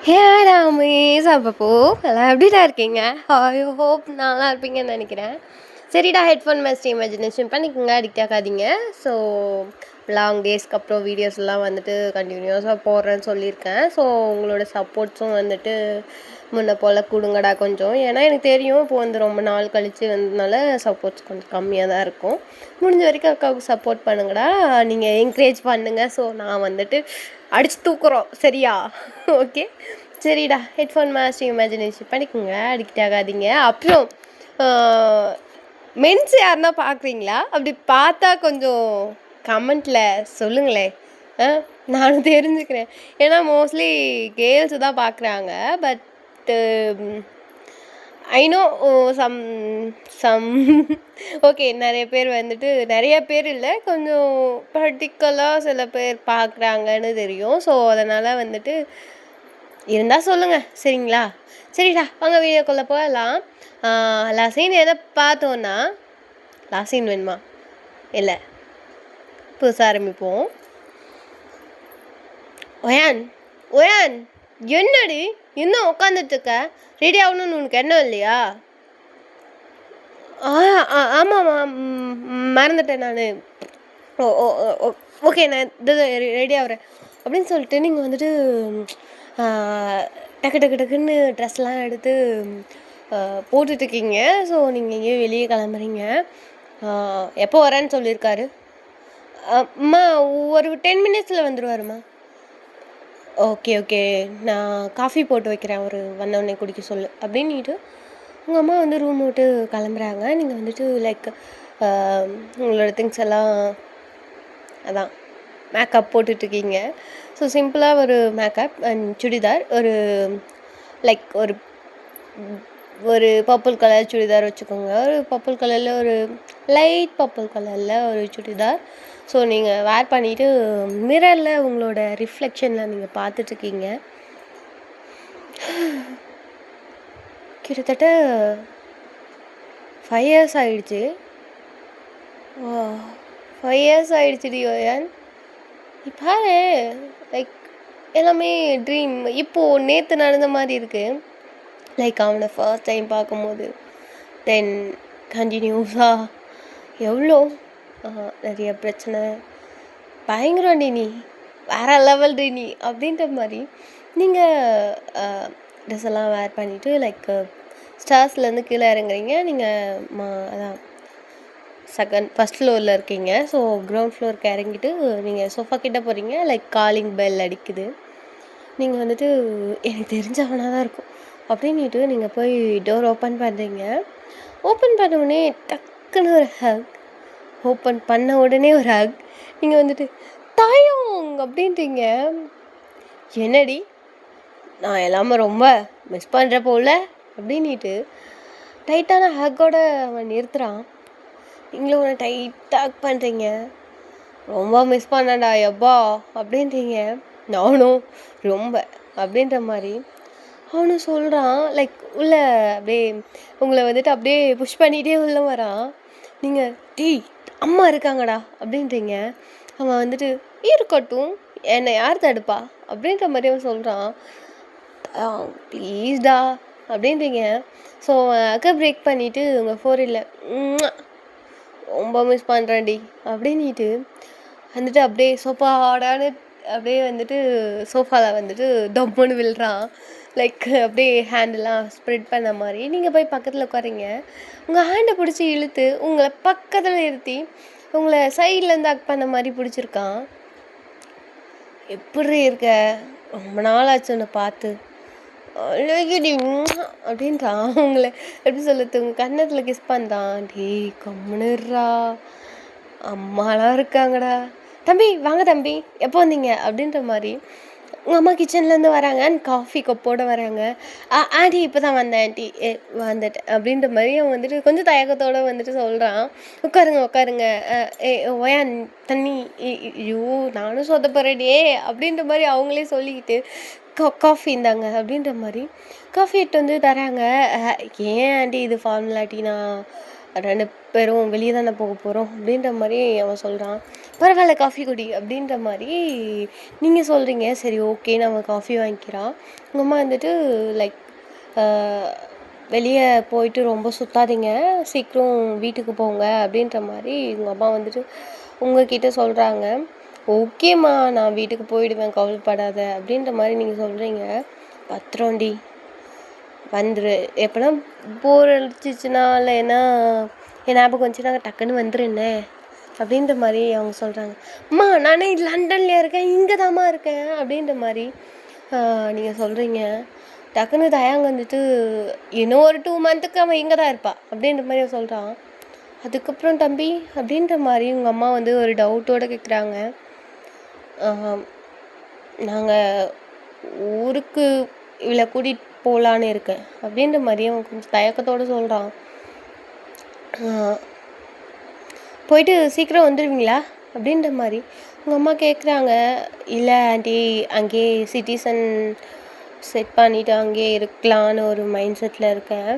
ஹே ராமேஷ் அப்பப்போ எல்லாம் எப்படிடா இருக்கீங்க? ஐ ஹோப் நல்லா இருப்பீங்கன்னு நினைக்கிறேன். சரிடா, ஹெட்ஃபோன் மேட்ச் இமேஜினேஷன் பண்ணிக்கோங்க, அடிக்ட் ஆகாதீங்க. ஸோ லாங் டேஸ்க்கு அப்புறம் வீடியோஸ்லாம் வந்துட்டு கண்டினியூஸாக போடுறேன்னு சொல்லியிருக்கேன். ஸோ உங்களோட சப்போர்ட்ஸும் வந்துட்டு முன்ன போல் கொடுங்கடா கொஞ்சம். ஏன்னா எனக்கு தெரியும் இப்போ வந்து ரொம்ப நாள் கழித்து வந்ததுனால சப்போர்ட்ஸ் கொஞ்சம் கம்மியாக தான் இருக்கும். முடிஞ்ச வரைக்கும் அக்காவுக்கு சப்போர்ட் பண்ணுங்கடா, நீங்கள் என்கரேஜ் பண்ணுங்கள். ஸோ நான் வந்துட்டு அடித்து தூக்குறோம், சரியா? ஓகே, சரிடா. ஹெட்ஃபோன் மாஸ்டர் இமேஜினேஷன் பண்ணிக்கோங்க, அடிக்ட் ஆகாதீங்க. அப்புறம் மென்ஸ் யாருன்னா பார்க்குறீங்களா? அப்படி பார்த்தா கொஞ்சம் கமெண்ட்டில் சொல்லுங்களேன், நானும் தெரிஞ்சுக்கிறேன். ஏன்னா மோஸ்ட்லி கேர்ள்ஸு தான் பார்க்குறாங்க. But I know some some okay, நிறைய பேர் வந்துட்டு, நிறைய பேர் இல்லை, கொஞ்சம் பர்டிகுலராக சில பேர் பார்க்குறாங்கன்னு தெரியும். ஸோ அதனால் வந்துட்டு இருந்தால் சொல்லுங்கள், சரிங்களா? சரிடா, வாங்க வீடியோக்குள்ளே போகலாம். லாஸ்ட் சீன் எதை பார்த்தோன்னா, லாஸ்ட் சீன் வேணுமா? இல்லை, புதுசாக ஆரம்பிப்போம். ஒயான் ஒயான், என்னடி இன்னும் உட்காந்துட்டுருக்க? ரெடி ஆகணும்னு உனக்கு என்ன இல்லையா? ஆமாம்மா, மறந்துட்டேன் நான். ஓ ஓ ஓ ஓகே, நான் இது ரெடி ஆகிறேன் அப்படின்னு சொல்லிட்டு நீங்கள் வந்துட்டு டக்கு டக்கு டக்குன்னு ட்ரெஸ்லாம் எடுத்து போட்டுட்ருக்கீங்க. ஸோ நீங்கள் எங்கேயோ வெளியே கிளம்புறீங்க. எப்போ வரேன்னு சொல்லியிருக்காரு? அம்மா ஒரு 10 மினிட்ஸில் வந்துடுவாருமா. ஓகே ஓகே, நான் காஃபி போட்டு வைக்கிறேன், அவர் வந்தோடனே குடிக்க சொல்லு அப்படின்ட்டு உங்கள் அம்மா வந்து ரூம் விட்டு கிளம்புறாங்க. நீங்கள் வந்துட்டு லைக் உங்களோட திங்ஸ் எல்லாம் அதான் மேக்கப் போட்டுட்ருக்கீங்க. ஸோ சிம்பிளாக ஒரு மேக்கப் அண்ட் சுடிதார், ஒரு லைக் ஒரு ஒரு பர்பிள் கலர் சுடிதார் வச்சுக்கோங்க. ஒரு பர்பிள் கலரில், ஒரு லைட் பர்பிள் கலரில் ஒரு சுடிதார். ஸோ நீங்கள் வேர் பண்ணிவிட்டு மிரரில் உங்களோட ரிஃப்ளெக்ஷனில் நீங்கள் பார்த்துட்ருக்கீங்க. கிட்டத்தட்ட 5 இயர்ஸ் ஆகிடுச்சு. 5 இயர்ஸ் ஆகிடுச்சுடி ஒயான். இப்போ லைக் எல்லாமே ட்ரீம் இப்போது நேற்று நடந்த மாதிரி இருக்குது. லைக் அவனை ஃபர்ஸ்ட் டைம் பார்க்கும்போது, தென் கண்டினியூஸாக எவ்வளோ நிறைய பிரச்சனை, பயங்கரம்டி நீ, வேறு லெவல் டி நீ அப்படின்ற மாதிரி நீங்கள் ட்ரெஸ் எல்லாம் வேர் பண்ணிவிட்டு லைக் ஸ்டார்ஸ்லேருந்து கீழே இறங்குறீங்க. நீங்கள் அதான் ஃபஸ்ட் ஃப்ளோரில் இருக்கீங்க. ஸோ கிரவுண்ட் ஃப்ளோருக்கு இறங்கிட்டு நீங்கள் சோஃபா கிட்டே போகிறீங்க. லைக் காலிங் பெல் அடிக்குது. நீங்கள் வந்துட்டு எனக்கு தெரிஞ்சவனாக தான் இருக்கும் அப்படின்ட்டு நீங்கள் போய் டோர் ஓப்பன் பண்ணுறீங்க. ஓப்பன் பண்ண உடனே டக்குன்னு ஒரு ஹக். ஓப்பன் பண்ண உடனே ஒரு ஹக். நீங்கள் வந்துட்டு தாயோங் அப்படின்றீங்க. என்னடி, நான் எல்லாமே ரொம்ப மிஸ் பண்ணுற போல அப்படின்ட்டு டைட்டான ஹக்கோட அவன் நிறுத்துகிறான். நீங்களும் ஒன்று டைட்டாக ஹக் பண்ணுறீங்க. ரொம்ப மிஸ் பண்ணடா எப்பா அப்படின்றீங்க. நானும் ரொம்ப அப்படின்ற மாதிரி அவனும் சொல்கிறான். லைக் உள்ளே அப்படியே உங்களை வந்துட்டு அப்படியே புஷ் பண்ணிகிட்டே உள்ளே வரான். நீங்கள் அம்மா இருக்காங்கடா அப்படின்றீங்க. அவன் வந்துட்டு இருக்கட்டும், என்னை யார் தடுப்பா அப்படின்ற மாதிரி அவன் சொல்கிறான். ப்ளீஸ்டா அப்படின்றீங்க. ஸோ அக்கா பிரேக் பண்ணிவிட்டு உங்கள் ஃபோரில் ரொம்ப மிஸ் பண்ணுறேன்டி அப்படின்ட்டு வந்துட்டு அப்படியே சோஃபாடான்னு அப்படியே வந்துட்டு சோஃபாவில் வந்துட்டு டம்முன்னு விழுறான். லைக் அப்படியே ஹேண்டெல்லாம் ஸ்ப்ரெட் பண்ண மாதிரி. நீங்கள் போய் பக்கத்தில் உட்காரிங்க. உங்கள் ஹேண்டை பிடிச்சி இழுத்து உங்களை பக்கத்தில் நிறுத்தி உங்களை சைட்லேருந்து ஹக் பண்ண மாதிரி பிடிச்சிருக்கான். எப்படி இருக்க, ரொம்ப நாள் ஆச்சு உன்னை பார்த்து அப்படின்றான். உங்களை எப்படி சொல்லுறது, உங்கள் கன்னத்தில் கிஸ் பண்ணுறான். கம்முனுறா, அம்மாலாம் இருக்காங்கடா. தம்பி வாங்க தம்பி, எப்போ வந்தீங்க அப்படின்ற மாதிரி உங்கள் அம்மா கிச்சன்லேருந்து வராங்க. அண்ட் காஃபி கப்போடு வராங்க. ஆண்டி இப்போ தான் வந்தேன் ஆண்டி, வந்துட்டேன் அப்படின்ற மாதிரி அவன் வந்துட்டு கொஞ்சம் தயக்கத்தோடு வந்துட்டு சொல்கிறான். உட்காருங்க ஒயான் தண்ணி, ஐயோ நானும் சொதப்படுறேடியே அப்படின்ற மாதிரி அவங்களே சொல்லிக்கிட்டு காஃபி இருந்தாங்க அப்படின்ற மாதிரி காஃபி எடுத்து வந்து தராங்க. ஏன் ஆண்டி இது ஃபார்முலாட்டி, நான் 2 பேரும் வெளியே தானே போக போகிறோம் அப்படின்ற மாதிரி அவன் சொல்கிறான். பரவாயில்ல காஃபி குடி அப்படின்ற மாதிரி நீங்கள் சொல்கிறீங்க. சரி ஓகே நம்ம காஃபி வாங்கிக்கிறான். உங்கள் அம்மா வந்துட்டு லைக் வெளியே போயிட்டு ரொம்ப சுத்தாதீங்க, சீக்கிரம் வீட்டுக்கு போங்க அப்படின்ற மாதிரி உங்கள் அம்மா வந்துட்டு உங்ககிட்ட சொல்கிறாங்க. ஓகேம்மா நான் வீட்டுக்கு போயிடுவேன் கவலைப்படாத அப்படின்ற மாதிரி நீங்கள் சொல்கிறீங்க. பத்திரம்டி வந்துரு, எப்போனா போர் அடிச்சிச்சுன்னா இல்லை ஏன்னா என் ஞாபகம் வந்துச்சுன்னா டக்குன்னு வந்துருண்ணே அப்படின்ற மாதிரி அவங்க சொல்கிறாங்க. அம்மா நானே லண்டன்லேயே இருக்கேன், இங்கே தாம்மா இருக்கேன் அப்படின்ற மாதிரி நீங்கள் சொல்கிறீங்க. டக்குன்னு தயாங்க வந்துட்டு இன்னும் ஒரு 2 மந்த்துக்கு அவன் இங்கே தான் இருப்பா அப்படின்ற மாதிரி சொல்கிறான். அதுக்கப்புறம் தம்பி அப்படின்ற மாதிரி உங்கள் அம்மா வந்து ஒரு டவுட்டோடு கேட்குறாங்க. நாங்கள் ஊருக்கு இவளை கூட்டிகிட்டு போகலான்னு இருக்கேன் அப்படின்ற மாதிரி அவன் கொஞ்சம் தயக்கத்தோடு சொல்கிறான். போயிட்டு சீக்கிரம் வந்துடுவீங்களா அப்படின்ற மாதிரி உங்கள் அம்மா கேட்குறாங்க. இல்லை ஆண்டி அங்கேயே சிட்டிசன் செட் பண்ணிவிட்டு அங்கேயே இருக்கலான்னு ஒரு மைண்ட் செட்டில் இருக்கேன்,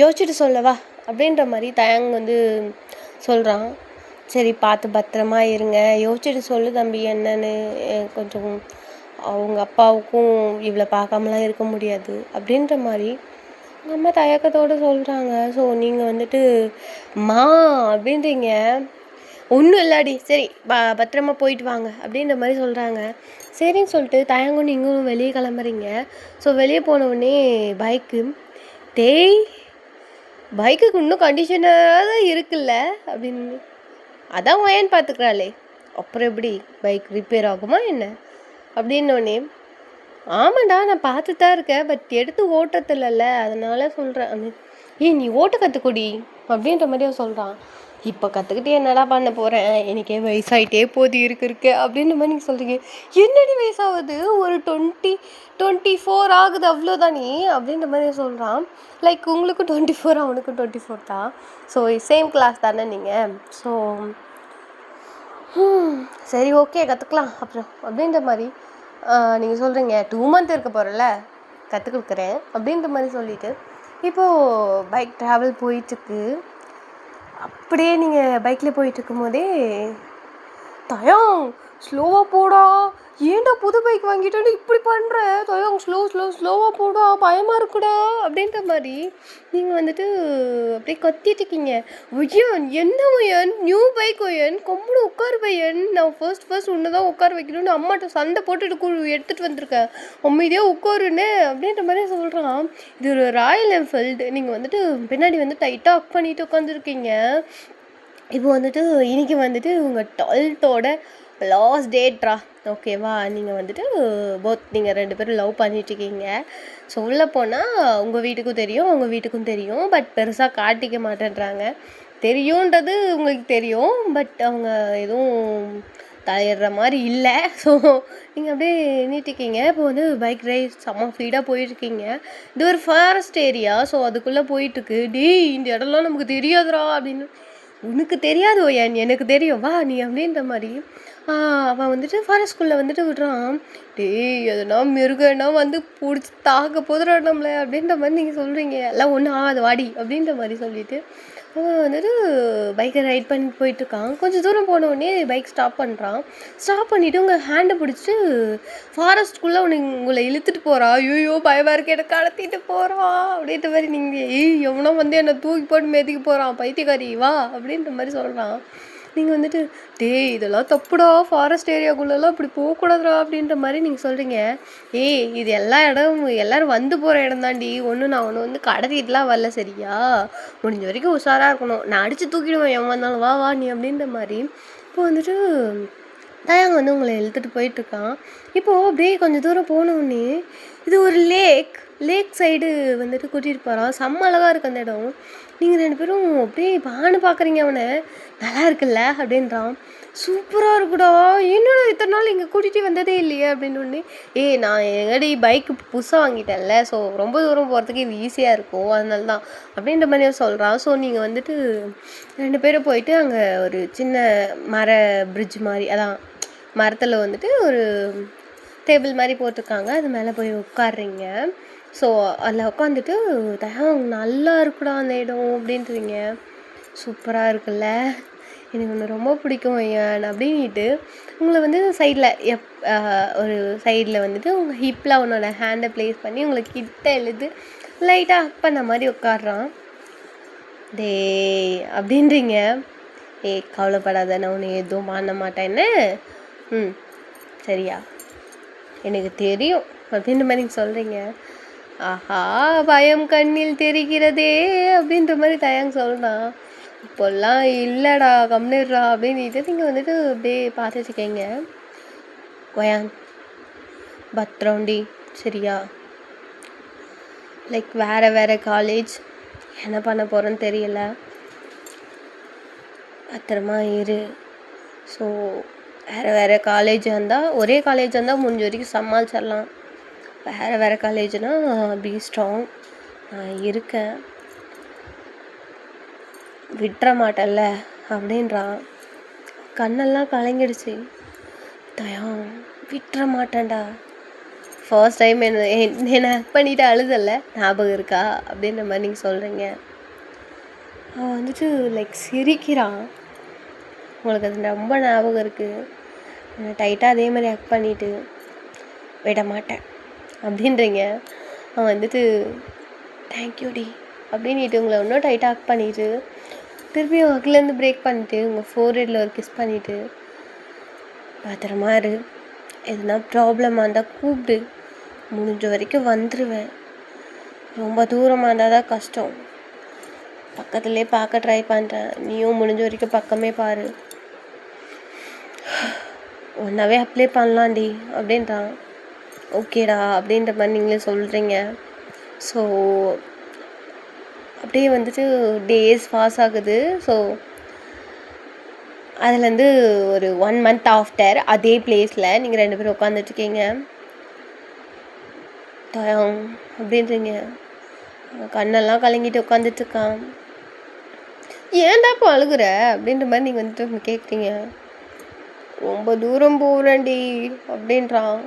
யோசிச்சுட்டு சொல்லவா அப்படின்ற மாதிரி தயங்க வந்து சொல்கிறான். சரி பார்த்து பத்திரமா இருங்க, யோசிச்சுட்டு சொல்லு தம்பி என்னன்னு, கொஞ்சம் அவங்க அப்பாவுக்கும் இவளை பார்க்காமலாம் இருக்க முடியாது அப்படின்ற மாதிரி உங்கள் அம்மா தயக்கத்தோடு சொல்கிறாங்க. ஸோ நீங்கள் வந்துட்டு மா அப்படின்றீங்க. ஒன்றும் இல்லாடி சரி பத்திரமா போயிட்டு வாங்க அப்படின்ற மாதிரி சொல்கிறாங்க. சரின்னு சொல்லிட்டு தயங்கும் நீங்களும் வெளியே கிளம்புறீங்க. ஸோ வெளியே போனவுடனே பைக்குக்கு இன்னும் கண்டிஷனாக தான் இருக்குல்ல அப்படின்னு, அதான் ஒயன் பார்த்துக்கிறாளே அப்புறம் எப்படி பைக் ரிப்பேர் ஆகுமா என்ன அப்படின்னோடனே, ஆமாண்டா நான் பார்த்து தான் இருக்கேன், பட் எடுத்து ஓட்டுறதில்லல்ல அதனால சொல்கிறேன். நீ ஓட்ட கற்றுக்கொடி அப்படின்ற மாதிரி அவன் சொல்கிறான். இப்போ கற்றுக்கிட்டு என்னடா பண்ண போகிறேன், எனக்கே வயசாகிட்டே போகுது இருக்கு அப்படின்ற மாதிரி நீங்கள் சொல்கிறீங்க. என்னடி வயசாகுது, ஒரு 24 ஆகுது அவ்வளோதானே அப்படின்ற மாதிரி சொல்கிறான். லைக் உங்களுக்கு 24 அவனுக்கு 24 தான். ஸோ சேம் கிளாஸ் தானே நீங்கள். ஸோ சரி ஓகே கற்றுக்கலாம் அப்புறம் அப்படின்ற மாதிரி நீங்கள் சொல்கிறீங்க. 2 மந்த் இருக்க போகிறல கற்றுக் கொடுக்குறேன் அப்படின்ற மாதிரி சொல்லிவிட்டு இப்போது பைக் ட்ராவல் போயிட்டுருக்கு. அப்படியே நீங்கள் பைக்கில் போயிட்டுருக்கும் போதே தயாங் ஸ்லோவாக போடா, ஏன்டா புது பைக் வாங்கிட்டு இப்படி பண்ணுற, தயாங் ஸ்லோவாக போடா பயமாக இருக்குடா அப்படின்ற மாதிரி நீங்கள் வந்துட்டு அப்படியே கத்திட்டு இருக்கீங்க. ஒய்யன் என்ன ஒய்யன், நியூ பைக் ஒய்யன், கொம்புடு உட்கார் பையன், நான் ஃபர்ஸ்ட் உன்னை தான் உட்கார வைக்கணும்னு அம்மாட்ட சண்டை போட்டுட்டு எடுத்துகிட்டு வந்திருக்கேன், அமைதியாக உட்காருன்னு அப்படின்ற மாதிரி சொல்கிறான். இது ஒரு ராயல் என்ஃபீல்டு, நீங்கள் வந்துட்டு பின்னாடி வந்து டைட்டாக அப் பண்ணிட்டு உட்காந்துருக்கீங்க. இப்போ வந்துட்டு இன்றைக்கி வந்துட்டு உங்கள் 12th லாஸ்ட் டேட்ரா ஓகேவா. நீங்கள் வந்துட்டு நீங்கள் 2 பேரும் லவ் பண்ணிட்டுருக்கீங்க. ஸோ உள்ளே போனால் உங்கள் வீட்டுக்கும் தெரியும் உங்கள் வீட்டுக்கும் தெரியும், பட் பெருசாக காட்டிக்க மாட்டேன்றாங்க. தெரியுன்றது உங்களுக்கு தெரியும், பட் அவங்க எதுவும் தலையிடுற மாதிரி இல்லை. ஸோ நீங்கள் அப்படியே நீட்டிருக்கீங்க. இப்போ வந்து பைக் ரைட் செம்ம ஃபீடாக போயிட்டுருக்கீங்க. இது ஒரு ஃபாரஸ்ட் ஏரியா, ஸோ அதுக்குள்ளே போயிட்டுருக்கு. இந்த இடம்லாம் நமக்கு தெரியாதுரா அப்படின்னு. உனக்கு தெரியாது ஓயன், எனக்கு தெரியும் வா நீ அப்படின்ற மாதிரி அவன் வந்துட்டு ஃபாரஸ்ட்குள்ளே வந்துட்டு விடுறான். எதுனா மிருகன்னா வந்து பிடிச்சி தாக்க போதுடா நம்மளை அப்படின்ற மாதிரி நீங்கள் சொல்கிறீங்க. எல்லாம் ஒன்றும் ஆகாது வாடி அப்படின்ற மாதிரி சொல்லிவிட்டு அவன் வந்துட்டு பைக்கை ரைட் பண்ணி போயிட்டுருக்கான். கொஞ்சம் தூரம் போனோடனே பைக் ஸ்டாப் பண்ணுறான். ஸ்டாப் பண்ணிவிட்டு உங்கள் ஹேண்டை பிடிச்சிட்டு ஃபாரஸ்ட்குள்ளே உங்களை இழுத்துட்டு போகிறான். ஐயோ பயமாக இருக்கு, எனக்கு கடத்திட்டு போகிறான் அப்படின்ற மாதிரி நீங்கள் எவனோ வந்து என்னை தூக்கி போட்டு மேதிக்க போகிறான் பைத்தியக்காரி வா அப்படின்ற மாதிரி சொல்கிறான். நீங்கள் வந்துட்டு இதெல்லாம் தப்புடா, ஃபாரஸ்ட் ஏரியாக்குள்ளெல்லாம் இப்படி போகக்கூடாதுடா அப்படின்ற மாதிரி நீங்கள் சொல்கிறீங்க. இது எல்லா எல்லோரும் வந்து போகிற இடம் தாண்டி, நான் ஒன்று வந்து கடத்திட்டுலாம் வரல சரியா, முடிஞ்ச வரைக்கும் உஷாராக இருக்கணும், நான் அடித்து தூக்கிடுவேன் எவன் வந்தாலும் வா நீ அப்படின்ற மாதிரி. இப்போ வந்துட்டு தயாங்க வந்து உங்களை இழுத்துட்டு போயிட்டுருக்கான். இப்போது அப்படியே கொஞ்சம் தூரம் போனோடனே இது ஒரு லேக் சைடு வந்துட்டு கூட்டிகிட்டு போகிறான். செம்ம அழகாக இருக்குது அந்த இடம். நீங்கள் 2 பேரும் அப்படியே பானு பார்க்குறீங்க. அவனை நல்லா இருக்குல்ல அப்படின்றான். சூப்பராக இருக்குடா, என்னடா இத்தனை நாள் இங்கே கூட்டிகிட்டு வந்ததே இல்லையே அப்படின்னு. நான் எங்கடி பைக்கு புதுசாக வாங்கிட்டேன்ல, ஸோ ரொம்ப தூரம் போகிறதுக்கு இது ஈஸியாக இருக்கும் அதனால தான் அப்படின்ற மாதிரி சொல்கிறான். ஸோ நீங்கள் வந்துட்டு 2 பேரும் போயிட்டு அங்கே ஒரு சின்ன மர பிரிட்ஜ் மாதிரி, அதான் மரத்தில் வந்துட்டு ஒரு டேபிள் மாதிரி போட்டிருக்காங்க, அது மேலே போய் உட்காடுறீங்க. ஸோ அதில் உட்காந்துட்டு நல்லா இருக்குடா அந்த இடம் அப்படின்றீங்க. சூப்பராக இருக்குல்ல, எனக்கு உன்னை ரொம்ப பிடிக்கும் ஐயான் அப்படின்ட்டு உங்களை வந்து சைடில் ஒரு சைடில் வந்துட்டு உங்கள் ஹிப்பில் அவனோட ஹேண்டை ப்ளேஸ் பண்ணி உங்களை கிட்ட எழுது லைட்டாக ஹக் பண்ண மாதிரி உட்காடுறான். டேய் அப்படின்றீங்க. கவலைப்படாத, நான் உன்னை எதுவும் பண்ண மாட்டேன்னு. சரியா, எனக்கு தெரியும் அப்படின்ற மாதிரி நீங்கள் சொல்கிறீங்க. ஆஹா, பயம் கண்ணில் தெரிகிறதே அப்படின்ற மாதிரி தயாங் சொல்கிறான். இப்போல்லாம் இல்லைடா கம்னிடுறா அப்படின்ட்டு நீங்கள் வந்துட்டு அப்படியே பார்த்துட்ருக்கீங்க. ஒயான் பத்ரவுண்டி சரியா, லைக் வேறு காலேஜ், என்ன பண்ண போகிறேன்னு தெரியல, பத்திரமா இரு. ஸோ வேறு காலேஜ் இருந்தால், ஒரே காலேஜ் இருந்தால் முடிஞ்ச வரைக்கும் சமாளிச்சிடலாம். வேறு காலேஜ்னால் பி ஸ்ட்ராங், நான் இருக்கேன், விட்டுற மாட்டேன்ல அப்படின்றான். கண்ணெல்லாம் கலங்கிடுச்சு. தயம் விட்டுற மாட்டேன்டா. ஃபர்ஸ்ட் டைம் என்னை ஹக் பண்ணிவிட்டு அழுதல்ல, ஞாபகம் இருக்கா அப்படின்ற மாதிரி நீங்கள் சொல்கிறீங்க. அவன் வந்துட்டு லைக் சிரிக்கிறான். உங்களுக்கு அது ரொம்ப ஞாபகம் இருக்குது. என்னை டைட்டாக அதே மாதிரி ஹக் பண்ணிவிட்டு விட மாட்டேன் அப்படின்றீங்க. அவன் வந்துட்டு தேங்க்யூடி அப்படின்ட்டு உங்களை இன்னும் டைட்டாக ஹக் பண்ணிவிட்டு திருப்பியும் ஹக்லேருந்து பிரேக் பண்ணிவிட்டு உங்கள் ஃபோர்ஹெட்டில் ஒரு கிஸ் பண்ணிவிட்டு பத்திரமா இரு, எதுனா ப்ராப்ளமாக இருந்தால் கூப்பிடு, முடிஞ்ச வரைக்கும் வந்துடுவேன், ரொம்ப தூரமாக இருந்தால் தான் கஷ்டம், பக்கத்துலேயே பார்க்க ட்ரை பண்ணுறேன், நீயும் முடிஞ்ச வரைக்கும் பக்கமே பாரு, ஒன்றாவே அப்ளை பண்ணலாண்டி அப்படின்றான். ஓகேடா அப்படின்ற மாதிரி நீங்களே சொல்கிறீங்க. ஸோ அப்படியே வந்துட்டு டேஸ் பாஸ் ஆகுது. ஸோ அதுலேருந்து ஒரு 1 month ஆஃப்டர் அதே பிளேஸில் நீங்கள் 2 பேரும் உட்காந்துட்ருக்கீங்க. தயம் அப்படின்றீங்க. கண்ணெல்லாம் கலங்கிட்டு உட்காந்துட்ருக்கான். ஏன்டா இப்போ அழுகுற அப்படின்ற மாதிரி நீங்கள் வந்துட்டு கேட்குறீங்க. ரொம்ப தூரம் போகிறேன்டி அப்படின்றான்.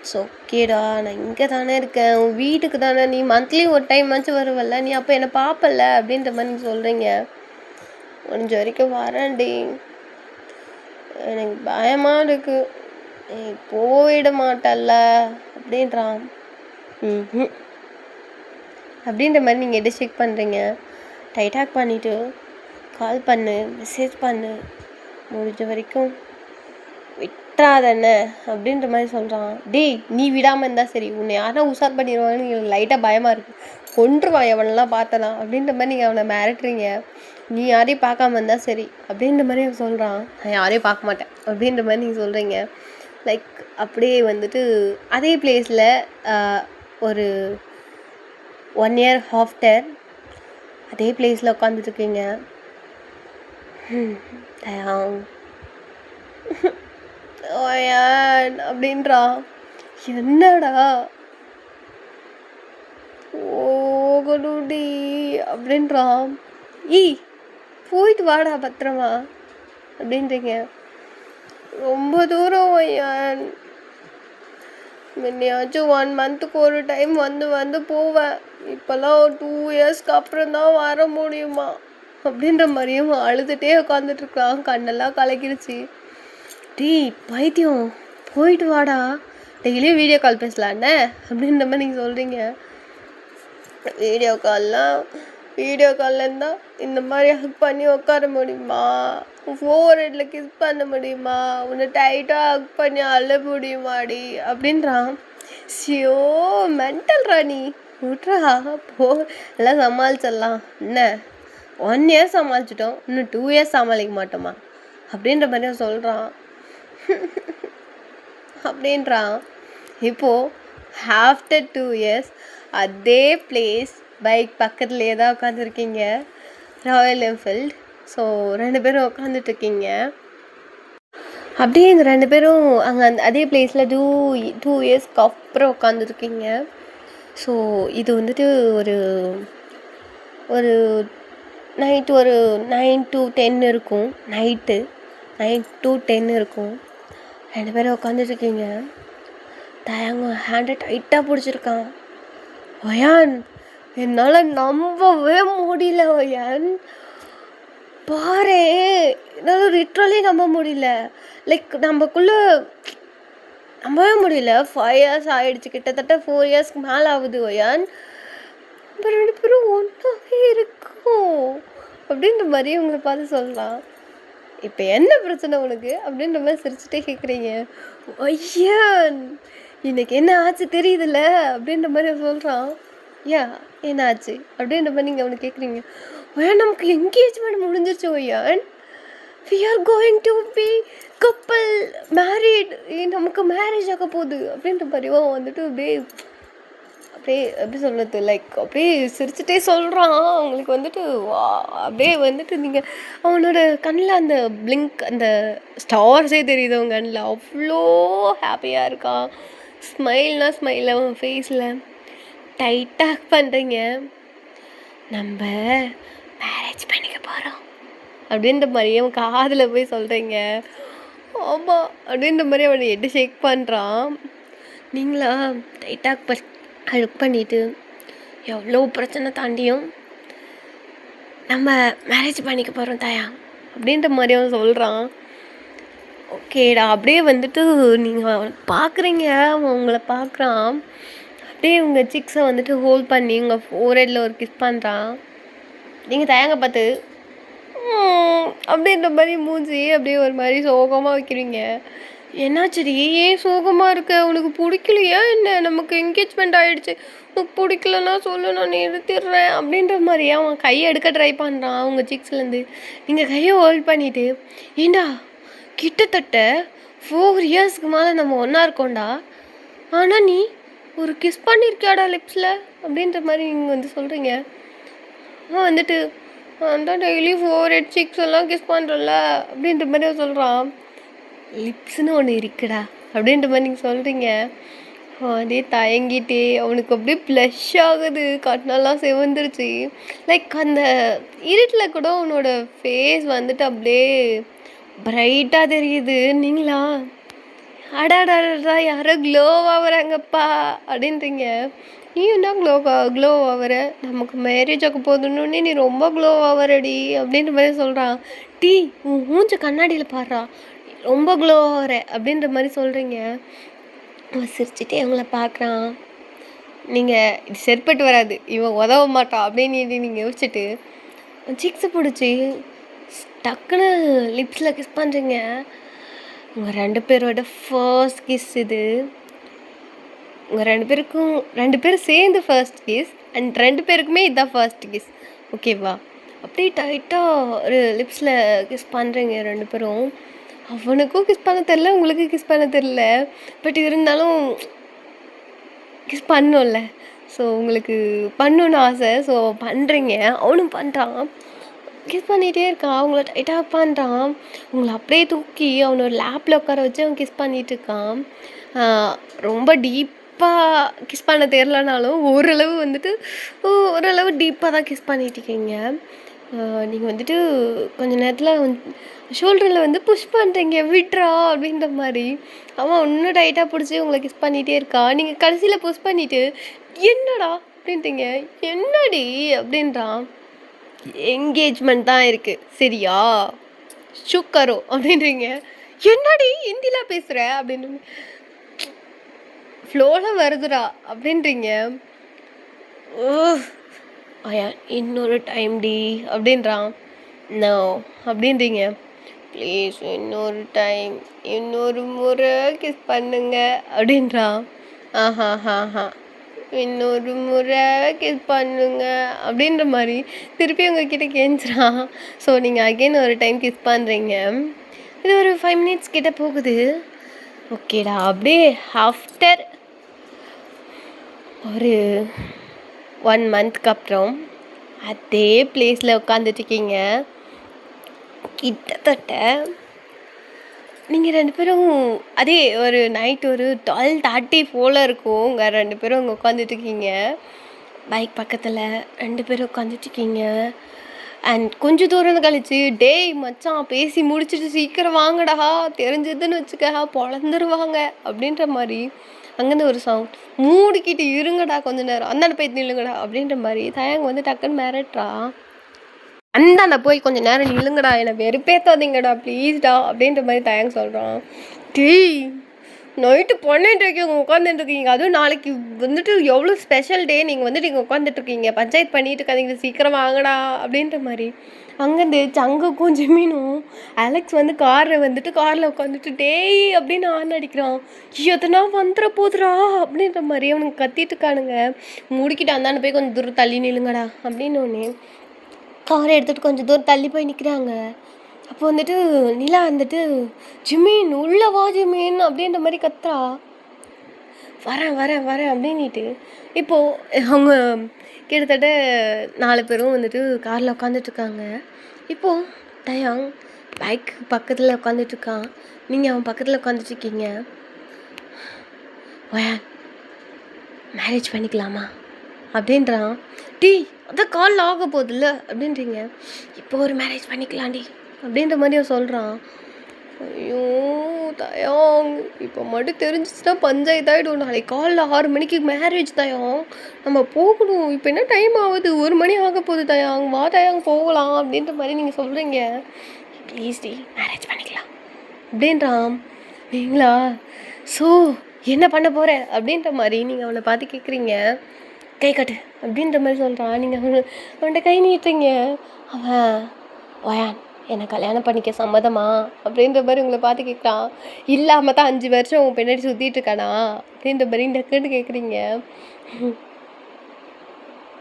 ஸோ ஓகேடா, நான் இங்கே தானே இருக்கேன், உன் வீட்டுக்கு தானே, நீ மந்த்லி ஒரு டைம் ஆச்சும் வருவல்ல, நீ அப்போ என்னை பார்ப்பல அப்படின்ற மாதிரி நீங்கள் சொல்கிறீங்க. முடிஞ்ச வரைக்கும் வரேன்டி, எனக்கு பயமாக இருக்கு, நீ போயிட மாட்டல்ல அப்படின்றான். அப்படின்ற மாதிரி நீங்கள் எடு செக் பண்ணுறீங்க. டைட்டாக் பண்ணிவிட்டு கால் பண்ணு, மெசேஜ் பண்ணு, முடிஞ்ச வரைக்கும் விட்டுறாதண்ணே அப்படின்ற மாதிரி சொல்கிறான். டேய் நீ விடாமல் இருந்தால் சரி, உன்னை யாரும் உஷார் பண்ணிடுவான்னு எனக்கு லைட்டாக பயமாக இருக்குது, கொன்றுவான் எவனெல்லாம் பார்த்தலாம் அப்படின்ற மாதிரி நீங்கள் அவனை மிரட்டுறீங்க. நீ யாரையும் பார்க்காம இருந்தால் சரி அப்படின்ற மாதிரி அவன் சொல்கிறான். நான் யாரையும் பார்க்க மாட்டேன் அப்படின்ற மாதிரி நீங்கள் சொல்கிறீங்க. லைக் அப்படியே வந்துட்டு அதே பிளேஸில் ஒரு 1 year ஆஃப்டர் அதே பிளேஸில் உட்காந்துட்ருக்கீங்க. தயாங் ஓயான் அப்படின்றான். என்னடா ஓகணுடி அப்படின்றான். போயிட்டு வாடா பத்திரமா அப்படின்றீங்க. ரொம்ப தூரம் ஓயான், முன்னையாச்சும் 1 monthக்கு ஒரு டைம் வந்து போவேன், இப்போல்லாம் 2 yearsக்கு அப்புறம் தான் வர முடியுமா அப்படின்ற மாதிரியும் அழுதுகிட்டே உட்காந்துட்ருக்கான். கண்ணெல்லாம் கலக்கிடுச்சு. டேய் பைத்தியம் போயிட்டு வாடா, டெய்லியும் வீடியோ கால் பேசலாண்ணே அப்படின்ற மாதிரி நீங்கள் சொல்கிறீங்க. வீடியோ காலில் இருந்தால் இந்த மாதிரி ஹக் பண்ணி உட்கார முடியுமா, ஃபோர்ஹெட்டில் கிஸ் பண்ண முடியுமா, உன்னை டைட்டாக ஹக் பண்ணி அழ முடியுமாடி அப்படின்றான். ஷியோ மென்டல் ராணி, விட்றா போ, எல்லாம் சமாளிச்சிடலாம், என்ன 1 year சமாளிச்சிட்டோம், இன்னும் 2 years சமாளிக்க மாட்டோமா அப்படின்ற மாதிரி சொல்கிறான். அப்படின்றான். இப்போது ஆஃப்டர் 2 years அதே பிளேஸ் பைக் பக்கத்துலேயே தான் உட்காந்துருக்கீங்க, ராயல் என்ஃபீல்டு. ஸோ 2 பேரும் உட்காந்துட்ருக்கீங்க. அப்படியே இந்த 2 பேரும் அங்கே அதே பிளேஸில் 2 yearsக்கு அப்புறம் உட்காந்துருக்கீங்க. ஸோ இது வந்துட்டு ஒரு நைட்டு ஒரு 9 to 10 இருக்கும். நைட்டு 9 to 10 இருக்கும். 2 பேரும் உட்காந்துட்ருக்கீங்க. தயாங்க ஹேண்டை டைட்டாக பிடிச்சிருக்கான். ஒயான் என்னால் நம்பவே முடியல ஒயான், பாரு என்னால் லிட்ரலி நம்ப முடியல. லைக் நமக்குள்ளே நம்பவே முடியல. 5 இயர்ஸ் ஆகிடுச்சு, கிட்டத்தட்ட 4 இயர்ஸ்க்கு மேலே ஆகுது ஒயான். நம்ம 2 பேரும் ஒன்றாவே இருக்கோம் அப்படின்ற மாதிரி உங்களை பார்த்து சொல்லலாம். இப்போ என்ன பிரச்சனை உனக்கு அப்படின்ற மாதிரி சிரிச்சுட்டே கேட்குறீங்க. ஒய்யான் இன்னைக்கு என்ன ஆச்சு தெரியுதுல்ல அப்படின்ற மாதிரி சொல்கிறான். ஏன் என்ன ஆச்சு அப்படின்ற மாதிரி நீங்கள் அவனை கேட்குறீங்க. ஒயான் நமக்கு என்கேஜ்மெண்ட் முடிஞ்சிருச்சு ஒயான். we are going to be couple married. நமக்கு மேரேஜ் ஆக போகுது அப்படின்ற மாதிரியும் வந்துட்டு அப்படியே எப்படி சொல்கிறது, லைக் அப்படியே சிரிச்சுட்டே சொல்கிறான். அவங்களுக்கு வந்துட்டு அப்படியே வந்துட்டு நீங்கள் அவனோட கண்ணில் அந்த பிளிங்க், அந்த ஸ்டார்ஸே தெரியுது அவன் கண்ணில். அவ்வளோ ஹாப்பியாக இருக்கான். ஸ்மைல் அவன் ஃபேஸில். டைட்டாக பண்ணுறீங்க. நம்ம மேரேஜ் பண்ணிக்க போகிறோம் அப்படின்ற மாதிரி அவன் காதில் போய் சொல்கிறீங்க. ஆமாம் அப்படின்ற மாதிரி அவனை எட்டு ஷேக் பண்ணுறான். நீங்களா டைட்டாக ஹெல்ப் பண்ணிவிட்டு எவ்வளோ பிரச்சனை தாண்டியும் நம்ம மேரேஜ் பண்ணிக்க போகிறோம் தாயா அப்படின்ற மாதிரி அவன் சொல்கிறான். ஓகேடா அப்படியே வந்துட்டு நீங்கள் பார்க்குறீங்க. அவன் உங்களை பார்க்குறான். அப்படியே உங்கள் சிக்ஸை வந்துட்டு ஹோல்ட் பண்ணி உங்கள் ஃபோர்ஹெட்டில் ஒரு கிஸ் பண்ணுறான். நீங்கள் தயங்க பார்த்து அப்படின்ற மாதிரி மூஞ்சி அப்படியே ஒரு மாதிரி சோகமாக வைக்கிறீங்க. என்னாச்சடி ஏன் சோகமாக இருக்க? உனக்கு பிடிக்கலையா என்ன? நமக்கு என்கேஜ்மெண்ட் ஆகிடுச்சு, உனக்கு பிடிக்கலன்னா சொல்லு, நான் நிறுத்திடுறேன் அப்படின்ற மாதிரி அவன் கையை எடுக்க ட்ரை பண்ணுறான் அவங்க சிக்ஸ்லேருந்து. நீங்கள் கையை ஹோல்ட் பண்ணிவிட்டு, ஏண்டா கிட்டத்தட்ட 4 இயர்ஸ்க்கு மேலே நம்ம ஒன்றா இருக்கோண்டா, ஆனால் நீ ஒரு கிஸ் பண்ணியிருக்கியாடா லிப்ஸில் அப்படின்ற மாதிரி நீங்கள் வந்து சொல்கிறீங்க. அவன் வந்துட்டு அந்த டெய்லி 4 6 எல்லாம் கிஸ் பண்ணுறல அப்படின்ற மாதிரி சொல்கிறான். லிப்ஸ்னு ஒன்று இருக்குடா அப்படின்ற மாதிரி நீங்கள் சொல்கிறீங்க. அதே தயங்கிட்டே அவனுக்கு அப்படியே ப்ளஷ் ஆகுது, கண்ணெல்லாம் சிவந்துருச்சு. லைக் அந்த இருட்டில் கூட அவனோட ஃபேஸ் வந்துட்டு அப்படியே பிரைட்டாக தெரியுது. நீங்களா அடாடா யாரோ க்ளோ ஆகுறாங்கப்பா அப்படின்றீங்க. நீ என்ன க்ளோ ஆகிற? நமக்கு மேரேஜ் ஆக போதுன்னு நீ ரொம்ப க்ளோ ஆகிறடி அப்படின்ற மாதிரி சொல்கிறான். டீ உன் மூஞ்ச கண்ணாடியில் பாடுறா, ரொம்ப க்ளோ ஆகிற அப்படின்ற மாதிரி சொல்கிறீங்க. அவன் சிரிச்சுட்டே அவங்கள பார்க்குறான். நீங்கள் இது சரிப்பட்டு வராது, இவன் உதவ மாட்டான் அப்படின்னு நீங்கள் யோசிச்சுட்டு சிக்ஸை பிடிச்சி டக்குன்னு லிப்ஸில் கிஸ் பண்ணுறீங்க. உங்கள் 2 பேரோட ஃபர்ஸ்ட் கிஸ் இது. உங்கள் 2 பேரும் சேர்ந்து ஃபர்ஸ்ட் கிஸ், அண்ட் 2 பேருக்குமே இதுதான் ஃபர்ஸ்ட் கிஸ். ஓகேவா? அப்படியே டைட்டாக ஒரு லிப்ஸில் கிஸ் பண்ணுறீங்க 2 பேரும். அவனுக்கும் கிஸ் பண்ண தெரில, உங்களுக்கு கிஸ் பண்ண தெரில. பட் இருந்தாலும் கிஸ் பண்ணோம்ல, ஸோ உங்களுக்கு பண்ணணுன்னு ஆசை. ஸோ பண்ணுறீங்க, அவனும் பண்ணுறான். கிஸ் பண்ணிகிட்டே இருக்கான், அவங்கள டைட்டாக பண்ணுறான். உங்களை அப்படியே தூக்கி அவனோட லேப்பில் உட்கார வச்சு அவன் கிஸ் பண்ணிகிட்டு இருக்கான். ரொம்ப டீப்பாக கிஸ் பண்ண தெரிலனாலும் ஓரளவு வந்துட்டு ஓரளவு டீப்பாக தான் கிஸ் பண்ணிகிட்ருக்கீங்க. நீங்கள் வந்துட்டு கொஞ்சம் நேரத்தில் ஷோல்டரில் வந்து புஷ் பண்ணுறீங்க, விட்றா அப்படின்ற மாதிரி. அவன் இன்னும் டைட்டாக பிடிச்சி உங்களை கிஸ் பண்ணிகிட்டே இருக்கான். நீங்கள் கடைசியில் புஷ் பண்ணிவிட்டு என்னடா அப்படின்றீங்க. என்னடி அப்படின்றான். என்கேஜ்மெண்ட் தான் இருக்குது சரியா, சுக்கரோ அப்படின்றீங்க. என்னடி ஹிந்திலாம் பேசுகிற அப்படின்னு ஃப்ளோவில் வருதுடா அப்படின்றீங்க. ஓ ஐயா இன்னொரு டைம் டி அப்படின்றான். நோ அப்படின்றீங்க. ப்ளீஸ் இன்னொரு டைம், இன்னொரு முறை கிஸ் பண்ணுங்க அப்படின்றான். ஆஹா இன்னொரு முறை கிஸ் பண்ணுங்க அப்படின்ற மாதிரி திருப்பி உங்ககிட்ட கெஞ்சுறான். ஸோ நீங்கள் அகெயின் ஒரு டைம் கிஸ் பண்ணுறீங்க. இது ஒரு 5 மினிட்ஸ் கிட்ட போகுது. ஓகேடா அப்படியே ஆஃப்டர் ஒரு 1 மந்த்க்கு அப்புறம் அதே பிளேஸில் உட்காந்துட்ருக்கீங்க. கிட்டத்தட்ட நீங்கள் 2 பேரும் அதே ஒரு நைட் ஒரு 12:30 போல் இருக்கும். உங்கள் 2 பேரும் அங்கே உட்காந்துட்ருக்கீங்க. பைக் பக்கத்தில் 2 பேரும் உட்காந்துட்ருக்கீங்க. அண்ட் கொஞ்சம் தூரம் கழிச்சு, டேய் மச்சான் பேசி முடிச்சுட்டு சீக்கிரம் வாங்கடா, தெரிஞ்சதுன்னு வச்சுக்க பொழந்துருவாங்க அப்படின்ற மாதிரி அங்கேருந்து ஒரு சவுண்ட். மூடிக்கிட்டு இருங்கடா கொஞ்ச நேரம், அந்தாண்ட போய் நில்லுங்கடா அப்படின்ற மாதிரி தயங்க வந்து டக்குன்னு மிரட்டுறா. அந்தாண்ட போய் கொஞ்சம் நேரம் நில்லுங்கடா, என்னை வெறுப்பேற்றாதீங்கடா ப்ளீஸ்டா அப்படின்ற மாதிரி தயங்க சொல்கிறான். டேய் நைட்டு 12:30 உட்காந்துட்டுருக்கீங்க, அதுவும் நாளைக்கு வந்துட்டு எவ்வளோ ஸ்பெஷல் டே, நீங்கள் வந்துட்டு இங்கே உட்காந்துட்ருக்கீங்க, பஞ்சாயத்து பண்ணிட்டு இருக்காதீங்க, சீக்கிரம் வாங்கடா அப்படின்ற மாதிரி. அங்கேருந்து சங்குக்கும் ஜிமினும் அலெக்ஸ் வந்து காரில் உட்காந்துட்டு டேய் அப்படின்னு ஆன் அடிக்கிறான். எதனா வந்துட போதுரா அப்படின்ற மாதிரி அவனுக்கு கத்திட்டு இருக்கானுங்க. முடிக்கிட்டு அந்தாண்ட போய் கொஞ்சம் தூரம் தள்ளி நில்லுங்கடா அப்படின்னு ஒன்று காரை எடுத்துகிட்டு கொஞ்சம் தூரம் தள்ளி போய் நிற்கிறாங்க. அப்போ வந்துட்டு நிலா வந்துட்டு ஜிமீன் உள்ள வா ஜிமீன் அப்படின்ற மாதிரி கத்துறா. வரேன் வரேன் வரேன் அப்படின்ட்டு இப்போது அவங்க கிட்டத்தட்ட 4 பேரும் வந்துட்டு காரில் உட்காந்துட்ருக்காங்க. இப்போது டயாங் பைக் பக்கத்தில் உட்காந்துட்ருக்கான். நீங்கள் அவன் பக்கத்தில் உட்காந்துட்ருக்கீங்க. மேரேஜ் பண்ணிக்கலாமா அப்படின்றான். டீ அதான் கால் ஆக போகுதுல்ல அப்படின்றீங்க. இப்போ ஒரு மேரேஜ் பண்ணிக்கலாண்டி அப்படின்ற மாதிரி அவன் சொல்கிறான். ஐயோ தயாங், இப்போ மட்டும் தெரிஞ்சிச்சுன்னா பஞ்சாயத்தாயிடும். நாளைக்கு காலைல 6 மணிக்கு மேரேஜ் தயாங், நம்ம போகணும். இப்போ என்ன டைம் ஆகுது, 1 மணி ஆக போகுது தயாங், வா தயாங் போகலாம் அப்படின்ற மாதிரி நீங்கள் சொல்கிறீங்க. ப்ளீஸ் டி மேரேஜ் பண்ணிக்கலாம் அப்படின்றான். நீங்களா ஸோ என்ன பண்ண போகிற அப்படின்ற மாதிரி நீங்கள் அவனை பார்த்து கேட்குறீங்க. கை கட்டு அப்படின்ற மாதிரி சொல்கிறான். நீங்கள் அவன்கிட்ட கை நீட்டுறீங்க. அவன் ஒயான் என்னை கல்யாணம் பண்ணிக்க சம்மதமா அப்படின்ற மாதிரி உங்களை பார்த்து கேட்குறான். இல்லாமல் தான் 5 வருஷம் உன் பின்னாடி சுற்றிட்டு இருக்கானா அப்படின்ற மாதிரி டக்குன்னு கேட்குறீங்க.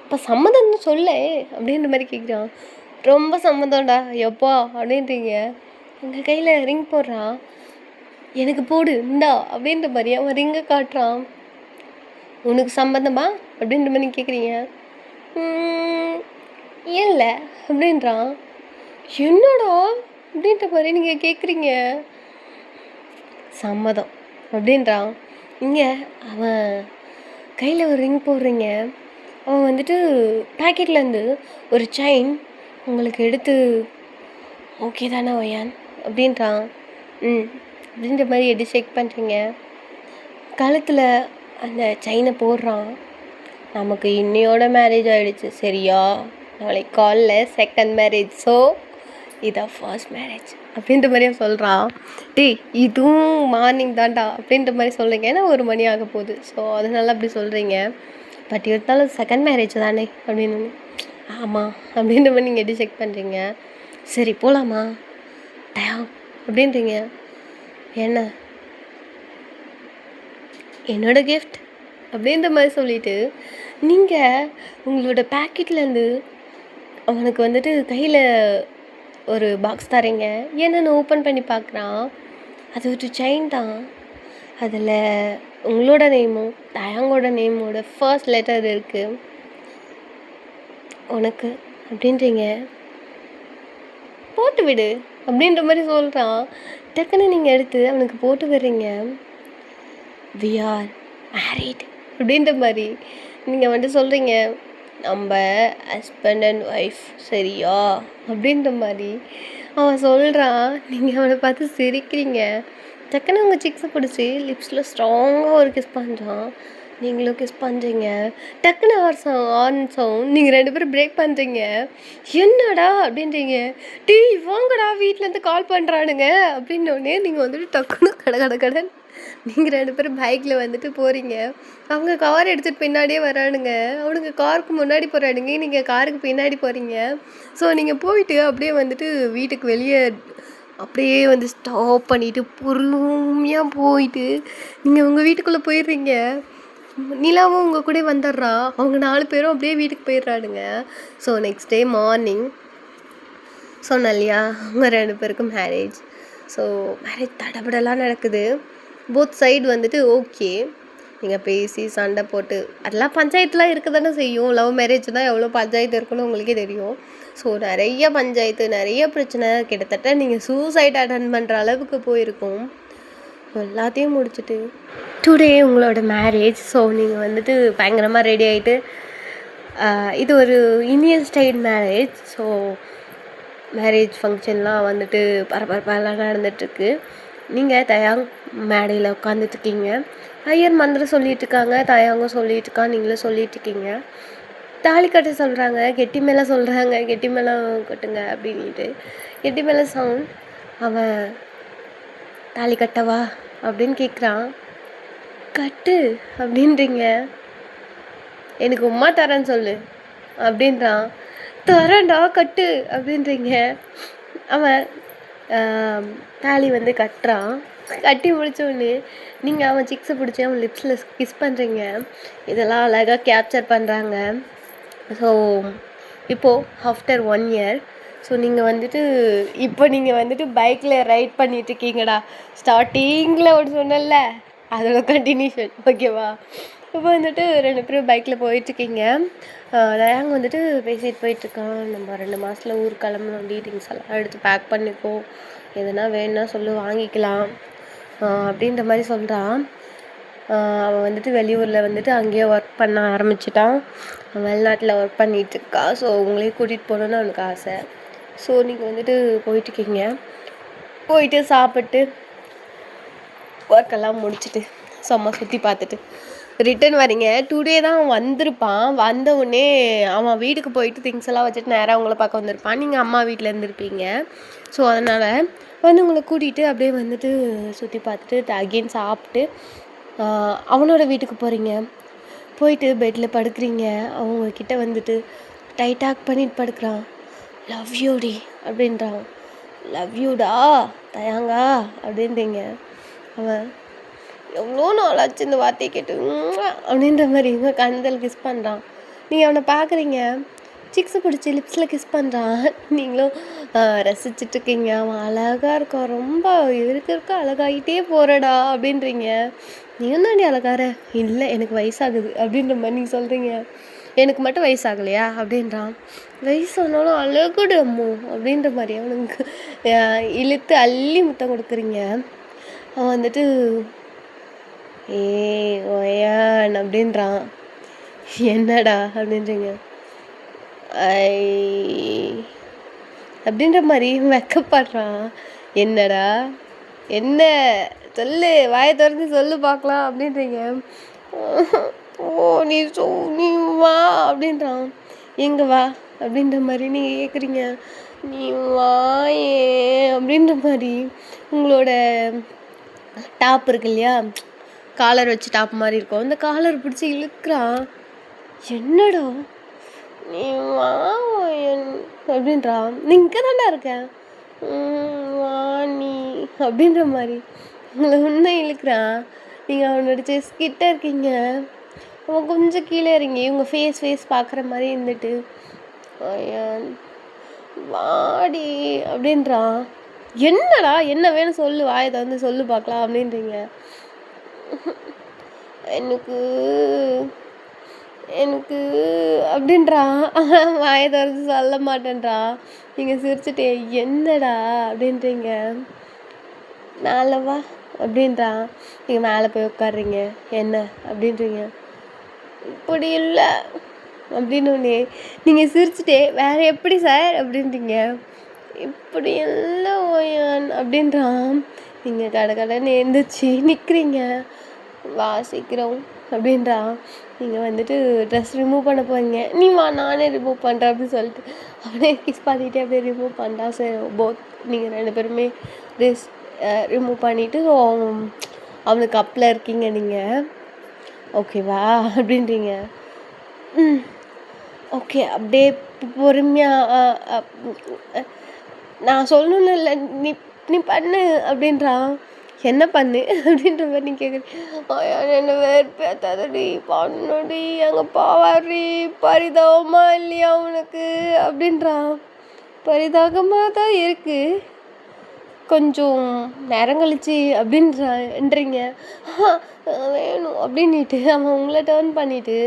இப்போ சம்மதம்னு சொல்ல அப்படின்ற மாதிரி கேட்குறான். ரொம்ப சம்மதம்டா எப்பா அப்படின்றீங்க. எங்கள் கையில் ரிங் போடுறான். எனக்கு போடு இந்தா அப்படின்ற மாதிரி அவன் ரிங்கை காட்டுறான். உனக்கு சம்மந்தமா அப்படின்ற மாதிரி கேட்குறீங்க. இல்லை அப்படின்றான். என்னடா அப்படின்ற மாதிரி நீங்கள் கேட்குறீங்க. சம்மதம் அப்படின்றான். இங்கே அவன் கையில் ஒரு ரிங் போடுறீங்க. அவன் வந்துட்டு பேக்கெட்லேருந்து ஒரு செயின் உங்களுக்கு எடுத்து ஓகே தானே ஒயான் அப்படின்றான். அப்படின்ற மாதிரி எடுத்து செக் பண்ணுறீங்க. கழுத்தில் அந்த செயினை போடுறான். நமக்கு இன்னையோட மேரேஜ் ஆகிடுச்சு சரியா, நாளைக்கு காலில் செகண்ட் மேரேஜ், ஸோ இதான் ஃபர்ஸ்ட் மேரேஜ் அப்படின்ற மாதிரியே சொல்கிறான். டே இதுவும் மார்னிங் தான்டா அப்படின்ற மாதிரி சொல்கிறீங்க. ஏன்னா 1 மணி ஆக போகுது, ஸோ அதனால அப்படி சொல்கிறீங்க. பட் இருந்தாலும் செகண்ட் மேரேஜ் தானே அப்படின்னு. ஆமாம் அப்படின்ற மாதிரி நீங்கள் எப்படி செக் பண்ணுறீங்க. சரி போகலாமா டயா அப்படின்றீங்க. என்ன என்னோட கிஃப்ட் அப்படின்ற மாதிரி சொல்லிவிட்டு நீங்கள் உங்களோட பேக்கெட்லேருந்து அவனுக்கு வந்துட்டு கையில் ஒரு பாக்ஸ் தரீங்க. என்னென்னு ஓப்பன் பண்ணி பார்க்குறான். அது ஒரு செயின் தான். அதில் உங்களோட நேமும் டயாங்கோட நேமோட ஃபர்ஸ்ட் லெட்டர் இருக்குது. உனக்கு அப்படின்றீங்க. போட்டு விடு அப்படின்ற மாதிரி சொல்கிறான். டக்குன்னு நீங்கள் எடுத்து அவனுக்கு போட்டு விடுறீங்க. வி ஆர் மேரிட் அப்படின்ற மாதிரி நீங்கள் வந்துட்டு சொல்கிறீங்க. நம்ம ஹஸ்பண்ட் அண்ட் ஒய்ஃப் சரியா அப்படின்ற மாதிரி அவன் சொல்கிறான். நீங்கள் அவனை பார்த்து சிரிக்கிறீங்க. டக்குன்னு உங்கள் சிக்ஸை பிடிச்சி லிப்ஸில் ஸ்ட்ராங்காக ஒரு கிஸ் பண்ணுறான். நீங்களும் கிஸ் பண்ணுறீங்க. டக்குன்னு ஆன் சவுண்ட் நீங்கள் 2 பேரும் பிரேக் பண்ணுறீங்க. என்னடா அப்படின்றீங்க. டீ வாங்கடா வீட்டிலேருந்து கால் பண்ணுறானுங்க அப்படின்னோடனே நீங்கள் வந்துட்டு டக்குன்னு கடன் நீங்கள் 2 பேரும் பைக்கில் வந்துட்டு போகிறீங்க. அவங்க கார் எடுத்துகிட்டு பின்னாடியே வரானுங்க. அவனுங்க காருக்கு முன்னாடி போகிறானுங்க, நீங்கள் காருக்கு பின்னாடி போகிறீங்க. ஸோ நீங்கள் போயிட்டு அப்படியே வந்துட்டு வீட்டுக்கு வெளியே அப்படியே வந்து ஸ்டாப் பண்ணிவிட்டு பொறுமையாக போயிட்டு நீங்கள் உங்கள் வீட்டுக்குள்ளே போயிடுறீங்க. நிலாவும் உங்கள் கூட வந்துடுறா. அவங்க 4 பேரும் அப்படியே வீட்டுக்கு போயிடுறானுங்க. ஸோ நெக்ஸ்ட் டே மார்னிங் சொன்னேன் இல்லையா, அவங்க 2 பேருக்கும் மேரேஜ். ஸோ மேரேஜ் தடபடலாம் நடக்குது. போத் சைடு வந்துட்டு ஓகே. நீங்கள் பேசி சண்டை போட்டு அதெல்லாம் பஞ்சாயத்துலாம் இருக்க தானே செய்யும். லவ் மேரேஜ்னால் எவ்வளோ பஞ்சாயத்து இருக்குன்னு உங்களுக்கே தெரியும். ஸோ நிறைய பஞ்சாயத்து, நிறைய பிரச்சனை, கிட்டத்தட்ட நீங்கள் சூசைட் அட்டன் பண்ணுற அளவுக்கு போயிருக்கும். எல்லாத்தையும் முடிச்சுட்டு டுடே உங்களோட மேரேஜ். ஸோ நீங்கள் வந்துட்டு பயங்கரமாக ரெடி ஆகிட்டு இது ஒரு Indian style marriage. So marriage ஃபங்க்ஷன்லாம் வந்துட்டு பரபரப்பாலாம் நடந்துகிட்ருக்கு. நீங்கள் தயாங் மேடையில் உட்காந்துட்ருக்கீங்க. ஐயர் மந்திரம் சொல்லிகிட்ருக்காங்க, தயாங்கும் சொல்லிகிட்ருக்கான், நீங்களும் சொல்லிகிட்ருக்கீங்க. தாலி கட்ட சொல்கிறாங்க, கெட்டி மேளம் சொல்கிறாங்க, கெட்டி மேளம் கொட்டுங்க அப்படின்ட்டு. கெட்டி மேளம் சவுண்ட். அவன் தாலி கட்டவா அப்படின்னு கேட்குறான். கட்டு அப்படின்றீங்க, எனக்கு உமா தரேன்னு சொல்லு அப்படின்றான். தரேன்டா கட்டு அப்படின்றீங்க. அவன் தாலி வந்து கட்டுறான். கட்டி முடித்தோடனே நீங்கள் அவன் சிக்ஸை பிடிச்சி அவன் லிப்ஸில் கிஸ் பண்ணுறீங்க. இதெல்லாம் அழகாக கேப்சர் பண்ணுறாங்க. ஸோ இப்போது ஆஃப்டர் 1 இயர் ஸோ நீங்கள் வந்துட்டு இப்போ நீங்கள் வந்துட்டு பைக்கில் ரைட் பண்ணிகிட்ருக்கீங்கடா. ஸ்டார்டிங்கில் ஒன்று சொன்னல, அதோட கண்டினியூஷன். ஓகேவா? இப்போ வந்துட்டு 2 பேரும் பைக்கில் போயிட்டுருக்கீங்க. டயாங் வந்துட்டு பேசிட்டு போயிட்டுருக்கான். நம்ம 2 மாதத்தில் ஊர் கிளம்பணும், டீட்டிங்ஸ் எல்லாம் எடுத்து பேக் பண்ணிக்கோ, எதுனா வேணும்னா சொல்லு வாங்கிக்கலாம் அப்படின்ற மாதிரி சொல்கிறான். அவன் வந்துட்டு வெளியூரில் வந்துட்டு அங்கேயே ஒர்க் பண்ண ஆரம்பிச்சிட்டான். வெளிநாட்டில் ஒர்க் பண்ணிகிட்ருக்கா. ஸோ உங்களையும் கூட்டிகிட்டு போகணுன்னு அவனுக்கு ஆசை. ஸோ நீங்கள் வந்துட்டு போயிட்டுருக்கீங்க. போயிட்டு சாப்பிட்டு ஒர்க்கெல்லாம் முடிச்சுட்டு சும்மா சுற்றி பார்த்துட்டு ரிட்டன் வரீங்க. டுடே தான் வந்திருப்பான். வந்த உடனே அவன் வீட்டுக்கு போயிட்டு திங்ஸ் எல்லாம் வச்சுட்டு நேராக உங்களை பார்க்க வந்திருப்பான். நீங்கள் அம்மா வீட்டில் இருந்திருப்பீங்க. ஸோ அதனால் வந்து உங்களை கூட்டிகிட்டு அப்படியே வந்துட்டு சுற்றி பார்த்துட்டு அகெயின் சாப்பிட்டு அவனோட வீட்டுக்கு போகிறீங்க. போயிட்டு பெட்டில் படுக்கிறீங்க. அவங்கக்கிட்ட வந்துட்டு டைட்டாக் பண்ணிட்டு படுக்கிறான். லவ் யூடி அப்படின்றான். லவ் யூடா தயாங்கா அப்படின்றீங்க. அவன் எவ்வளோ நாளாச்சு இந்த வார்த்தையை கேட்டு அப்படின்ற மாதிரி இவங்க கண்ணில் கிஸ் பண்ணுறான். நீங்கள் அவனை பார்க்குறீங்க, சிக்ஸை பிடிச்சி லிப்ஸில் கிஸ் பண்ணுறான். நீங்களும் ரசிச்சுட்ருக்கீங்க. அவன் அழகாக இருக்கான், ரொம்ப இருக்க அழகாகிட்டே போகிறடா அப்படின்றீங்க. நீங்கள் தாண்டி அழகார. இல்லை எனக்கு வயசாகுது அப்படின்ற மாதிரி நீங்கள் சொல்கிறீங்க. எனக்கு மட்டும் வயசாகலையா அப்படின்றான். வயசானாலும் அழகுடு அம்மோ அப்படின்ற மாதிரி அவனுக்கு இழுத்து அள்ளி முத்தம் கொடுக்குறீங்க. அவன் வந்துட்டு ஒயான் அப்படின்றான். என்னடா அப்படின்றீங்க. அப்படின்ற மாதிரி வெக்கப்படுறான். என்னடா என்ன சொல்லு, வாயை திறந்து சொல்லு பார்க்கலாம் அப்படின்றீங்க. ஓ நீ வா அப்படின்றான். எங்கே வா அப்படின்ற மாதிரி நீங்கள் கேட்குறீங்க. நீ வாயே அப்படின்ற மாதிரி உங்களோட டாப் இருக்கு இல்லையா, காலர் வச்சு டாப் மாதிரி இருக்கும், அந்த காலர் பிடிச்சி இழுக்கிறான். என்னடா நீ வா அப்படின்றான். நீ இங்கே தாண்டா இருக்கேன், வா நீ அப்படின்ற மாதிரி உங்களை இன்னும் இழுக்கிறான். நீங்கள் அவனோட செஸ் கிட்ட இருக்கீங்க. அவன் கொஞ்சம் கீழே இறங்கி உங்கள் ஃபேஸ் பார்க்குற மாதிரி இருந்துட்டு வாடி அப்படின்றான். என்னடா என்ன வேணும் சொல்லு, வாயை தந்து சொல்லு பார்க்கலாம் அப்படின்றீங்க. எனக்கு எனக்கு அப்படின்றான். வாயை திறந்து சொல்ல மாட்டேன்றான். நீங்கள் சிரிச்சுட்டே என்னடா அப்படின்றீங்க. மேலே வா அப்படின்றான். நீங்கள் மேலே போய் உட்காடுறீங்க. என்ன அப்படின்றீங்க. இப்படி இல்லை அப்படின்னு நீங்கள் சிரிச்சுட்டே வேறு எப்படி சார் அப்படின்றீங்க. இப்படி எல்லாம் ஓயான் அப்படின்றான். நீங்கள் கடைன்னு எழுந்திரிச்சு நிற்கிறீங்க. வாசிக்கிறோம் அப்படின்றான். நீங்கள் வந்துட்டு ட்ரெஸ் ரிமூவ் பண்ண போகிறீங்க. நீ வா நானே ரிமூவ் பண்ணுறேன் அப்படின்னு சொல்லிட்டு அவனே கிஸ் பண்ணிவிட்டு அப்படியே ரிமூவ் பண்ணா. சரி போத் நீங்கள் 2 பேருமே ட்ரெஸ் ரிமூவ் பண்ணிவிட்டு அவனுக்கு அப்பில் இருக்கீங்க நீங்கள். ஓகேவா அப்படின்றீங்க. ஓகே அப்படியே பொறுமையாக நான் சொல்லணும்னு இல்லை, நீ பண்ணு அப்படின்றான். என்ன பண்ணு அப்படின்ற மாதிரி நீ கேட்குறீங்க. என்ன வேறுபேத்தாதடி பண்ணுடி, அங்கே பாவாரி பரிதாபமா இல்லையா உனக்கு அப்படின்றான். பரிதாபமாக தான் இருக்குது, கொஞ்சம் நேரம் கழிச்சு அப்படின்றீங்க. வேணும் அப்படின்ட்டு அவன் உங்களை டர்ன் பண்ணிவிட்டு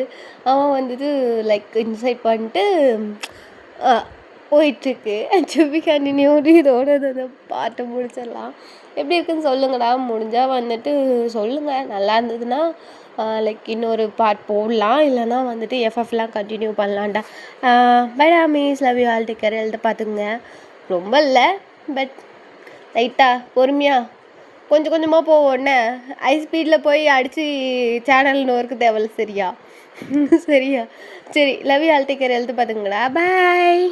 அவன் வந்துட்டு லைக் இன்சைட் பண்ணிட்டு போயிட்டுருக்கு. சுபி கண்டினியூடு இதோட அந்த பாட்டை முடிச்சிடலாம். எப்படி இருக்குன்னு சொல்லுங்கடா. முடிஞ்சால் வந்துட்டு சொல்லுங்கள். நல்லா இருந்ததுன்னா லைக் இன்னொரு பார்ட் போடலாம், இல்லைனா வந்துட்டு எஃப்எஃப்லாம் கண்டினியூ பண்ணலான்டா. Bye miss love you all, take care. எழுத பார்த்துக்குங்க. ரொம்ப இல்லை, பட் லைட்டாக பொறுமையாக கொஞ்சம் கொஞ்சமாக போவோம் என்ன, ஹை ஸ்பீடில் போய் அடித்து சேனல் நோருக்கு தேவையில்ல. சரியா? சரியா? சரி, love you all, take care, எழுத்து பார்த்துங்களா, பாய்.